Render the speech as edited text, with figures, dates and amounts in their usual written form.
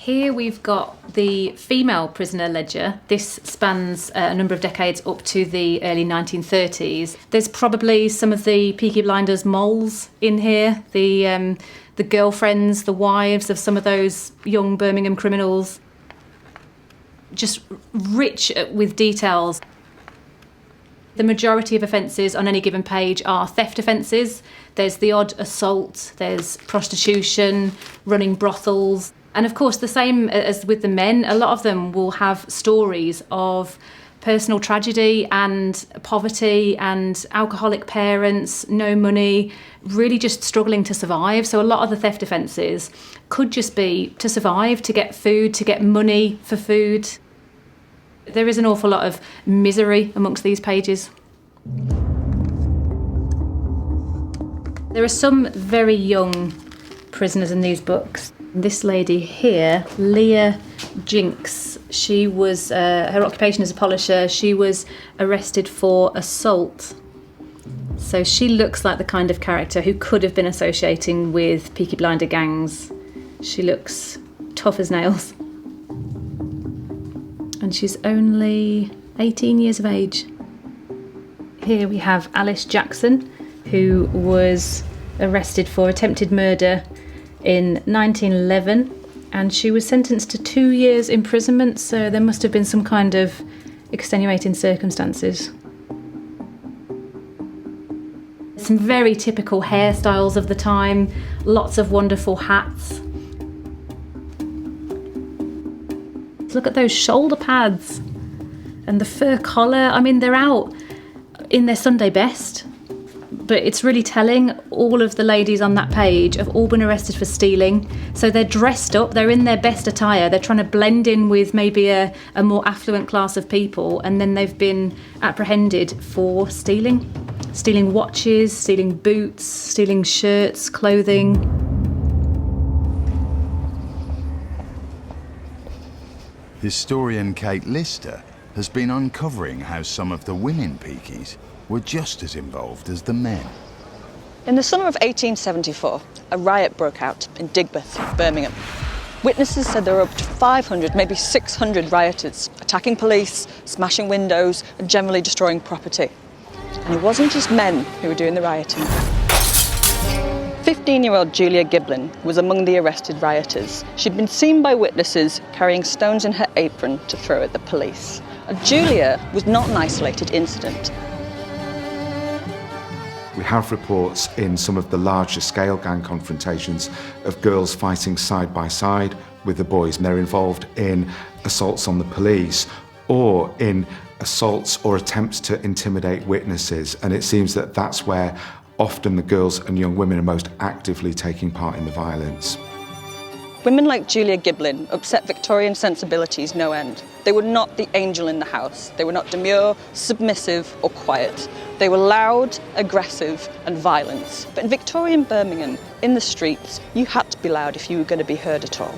Here we've got the female prisoner ledger. This spans a number of decades up to the early 1930s. There's probably some of the Peaky Blinders moles in here, the girlfriends, the wives of some of those young Birmingham criminals. Just rich with details. The majority of offences on any given page are theft offences. There's the odd assault, there's prostitution, running brothels. And of course, the same as with the men, a lot of them will have stories of personal tragedy and poverty and alcoholic parents, no money, really just struggling to survive. So a lot of the theft offences could just be to survive, to get food, to get money for food. There is an awful lot of misery amongst these pages. There are some very young prisoners in these books. This lady here, Leah Jinks, she was, her occupation as a polisher, she was arrested for assault. So she looks like the kind of character who could have been associating with Peaky Blinder gangs. She looks tough as nails. And she's only 18 years of age. Here we have Alice Jackson, who was arrested for attempted murder in 1911, and she was sentenced to 2 years imprisonment, so there must have been some kind of extenuating circumstances. Some very typical hairstyles of the time, lots of wonderful hats. Look at those shoulder pads and the fur collar. I mean, they're out in their Sunday best, but it's really telling. All of the ladies on that page have all been arrested for stealing. So they're dressed up, they're in their best attire, they're trying to blend in with maybe a more affluent class of people, and then they've been apprehended for stealing. Stealing watches, stealing boots, stealing shirts, clothing. Historian Kate Lister has been uncovering how some of the women Peakies were just as involved as the men. In the summer of 1874, a riot broke out in Digbeth, Birmingham. Witnesses said there were up to 500, maybe 600 rioters, attacking police, smashing windows, and generally destroying property. And it wasn't just men who were doing the rioting. 15-year-old Julia Giblin was among the arrested rioters. She'd been seen by witnesses carrying stones in her apron to throw at the police. And Julia was not an isolated incident. We have reports in some of the larger scale gang confrontations of girls fighting side by side with the boys, and they're involved in assaults on the police or in assaults or attempts to intimidate witnesses, and it seems that that's where often the girls and young women are most actively taking part in the violence. Women like Julia Giblin upset Victorian sensibilities no end. They were not the angel in the house. They were not demure, submissive or quiet. They were loud, aggressive and violent. But in Victorian Birmingham, in the streets, you had to be loud if you were going to be heard at all.